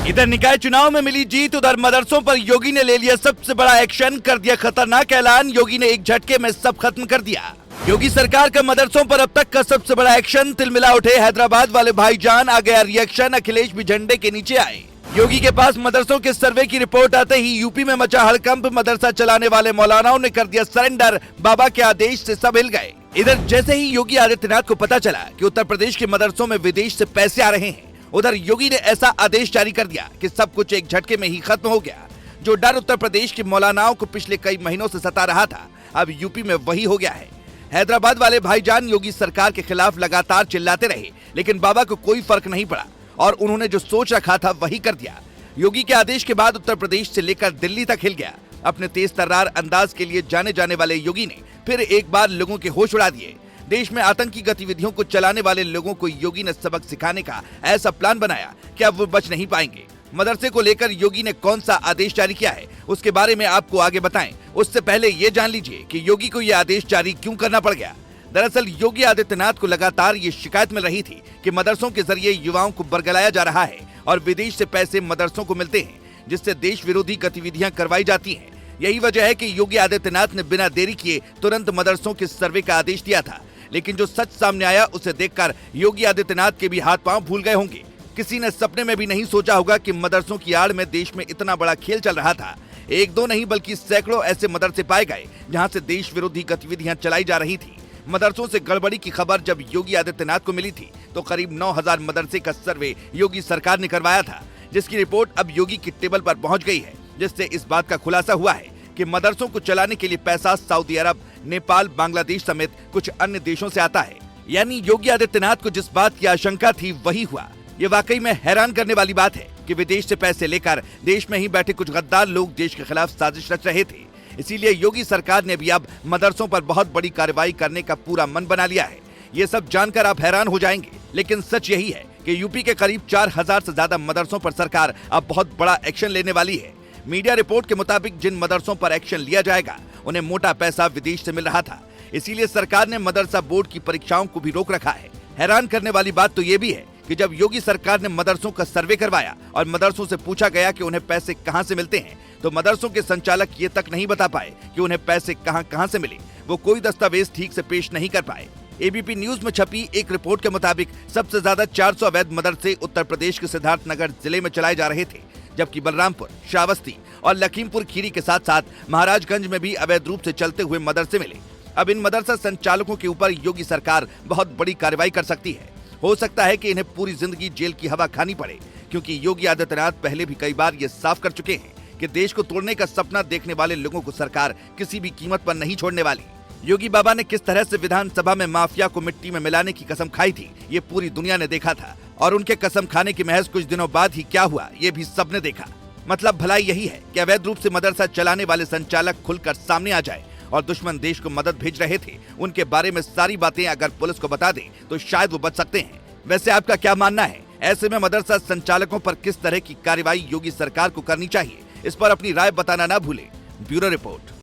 इधर निकाय चुनाव में मिली जीत, उधर मदरसों पर योगी ने ले लिया सबसे बड़ा एक्शन, कर दिया खतरनाक ऐलान। योगी ने एक झटके में सब खत्म कर दिया। योगी सरकार का मदरसों पर अब तक का सबसे बड़ा एक्शन। तिलमिला उठे हैदराबाद वाले भाईजान, आ गया रिएक्शन। अखिलेश भी झंडे के नीचे आए। योगी के पास मदरसों के सर्वे की रिपोर्ट आते ही यूपी में मचा हड़कंप। मदरसा चलाने वाले मौलानाओं ने कर दिया सरेंडर। बाबा के आदेश से सब हिल गए। इधर जैसे ही योगी आदित्यनाथ को पता चला कि उत्तर प्रदेश के मदरसों में विदेश से पैसे आ रहे हैं, उधर योगी ने ऐसा आदेश जारी कर दिया कि सब कुछ एक झटके में ही खत्म हो गया। जो डर उत्तर प्रदेश के मौलानाओं को पिछले कई महीनों से सता रहा था, अब यूपी में वही हो गया है। हैदराबाद वाले भाईजान योगी सरकार के खिलाफ लगातार चिल्लाते रहे, लेकिन बाबा को कोई फर्क नहीं पड़ा और उन्होंने जो सोच रखा था वही कर दिया। योगी के आदेश के बाद उत्तर प्रदेश से लेकर दिल्ली तक हिल गया। अपने तेज तर्रार अंदाज के लिए जाने जाने वाले योगी ने फिर एक बार लोगों के होश उड़ा दिए। देश में आतंकी गतिविधियों को चलाने वाले लोगों को योगी ने सबक सिखाने का ऐसा प्लान बनाया कि अब वो बच नहीं पाएंगे। मदरसे को लेकर योगी ने कौन सा आदेश जारी किया है, उसके बारे में आपको आगे बताएं। उससे पहले ये जान लीजिए कि योगी को ये आदेश जारी क्यों करना पड़ गया। दरअसल योगी आदित्यनाथ को लगातार ये शिकायत मिल रही थी कि मदरसों के जरिए युवाओं को बरगलाया जा रहा है और विदेश से पैसे मदरसों को मिलते हैं, जिससे देश विरोधी गतिविधियां करवाई जाती हैं। यही वजह है कि योगी आदित्यनाथ ने बिना देरी किए तुरंत मदरसों के सर्वे का आदेश दिया था। लेकिन जो सच सामने आया उसे देखकर योगी आदित्यनाथ के भी हाथ पांव भूल गए होंगे। किसी ने सपने में भी नहीं सोचा होगा कि मदरसों की आड़ में देश में इतना बड़ा खेल चल रहा था। एक दो नहीं बल्कि सैकड़ों ऐसे मदरसे पाए गए जहां से देश विरोधी गतिविधियां चलाई जा रही थी। मदरसों से गड़बड़ी की खबर जब योगी आदित्यनाथ को मिली थी तो करीब 9000 मदरसे का सर्वे योगी सरकार ने करवाया था, जिसकी रिपोर्ट अब योगी की टेबल पर पहुंच गई है, जिससे इस बात का खुलासा हुआ है कि मदरसों को चलाने के लिए पैसा सऊदी अरब, नेपाल, बांग्लादेश समेत कुछ अन्य देशों से आता है। यानी योगी आदित्यनाथ को जिस बात की आशंका थी वही हुआ। ये वाकई में हैरान करने वाली बात है कि विदेश से पैसे लेकर देश में ही बैठे कुछ गद्दार लोग देश के खिलाफ साजिश रच रहे थे। इसीलिए योगी सरकार ने भी अब मदरसों पर बहुत बड़ी कार्रवाई करने का पूरा मन बना लिया है। ये सब जानकर आप हैरान हो जाएंगे, लेकिन सच यही है कि यूपी के करीब 4000 से ज्यादा मदरसों पर सरकार अब बहुत बड़ा एक्शन लेने वाली है। मीडिया रिपोर्ट के मुताबिक जिन मदरसों पर एक्शन लिया जाएगा उन्हें मोटा पैसा विदेश से मिल रहा था, इसीलिए सरकार ने मदरसा बोर्ड की परीक्षाओं को भी रोक रखा है। हैरान करने वाली बात तो ये भी है कि जब योगी सरकार ने मदरसों का सर्वे करवाया और मदरसों से पूछा गया कि उन्हें पैसे कहां से मिलते हैं, तो मदरसों के संचालक ये तक नहीं बता पाए कि उन्हें पैसे कहां से मिले। वो कोई दस्तावेज ठीक से पेश नहीं कर पाए। एबीपी न्यूज में छपी एक रिपोर्ट के मुताबिक सबसे ज्यादा 400 अवैध मदरसे उत्तर प्रदेश के सिद्धार्थनगर जिले में चलाए जा रहे थे, जबकि बलरामपुर, श्रावस्ती और लखीमपुर खीरी के साथ साथ महाराजगंज में भी अवैध रूप से चलते हुए मदरसे मिले। अब इन मदरसा संचालकों के ऊपर योगी सरकार बहुत बड़ी कार्रवाई कर सकती है। हो सकता है कि इन्हें पूरी जिंदगी जेल की हवा खानी पड़े, क्योंकि योगी आदित्यनाथ पहले भी कई बार ये साफ कर चुके हैं कि देश को तोड़ने का सपना देखने वाले लोगों को सरकार किसी भी कीमत पर नहीं छोड़ने वाली। योगी बाबा ने किस तरह से विधानसभा में माफिया को मिट्टी में मिलाने की कसम खाई थी, ये पूरी दुनिया ने देखा था, और उनके कसम खाने के महज कुछ दिनों बाद ही क्या हुआ ये भी सबने देखा। मतलब भलाई यही है कि अवैध रूप से मदरसा चलाने वाले संचालक खुलकर सामने आ जाए और दुश्मन देश को मदद भेज रहे थे उनके बारे में सारी बातें अगर पुलिस को बता दे तो शायद वो बच सकते हैं। वैसे आपका क्या मानना है? ऐसे में मदरसा संचालकों पर किस तरह की कार्रवाई योगी सरकार को करनी चाहिए? इस पर अपनी राय बताना ना भूले। Bureau report.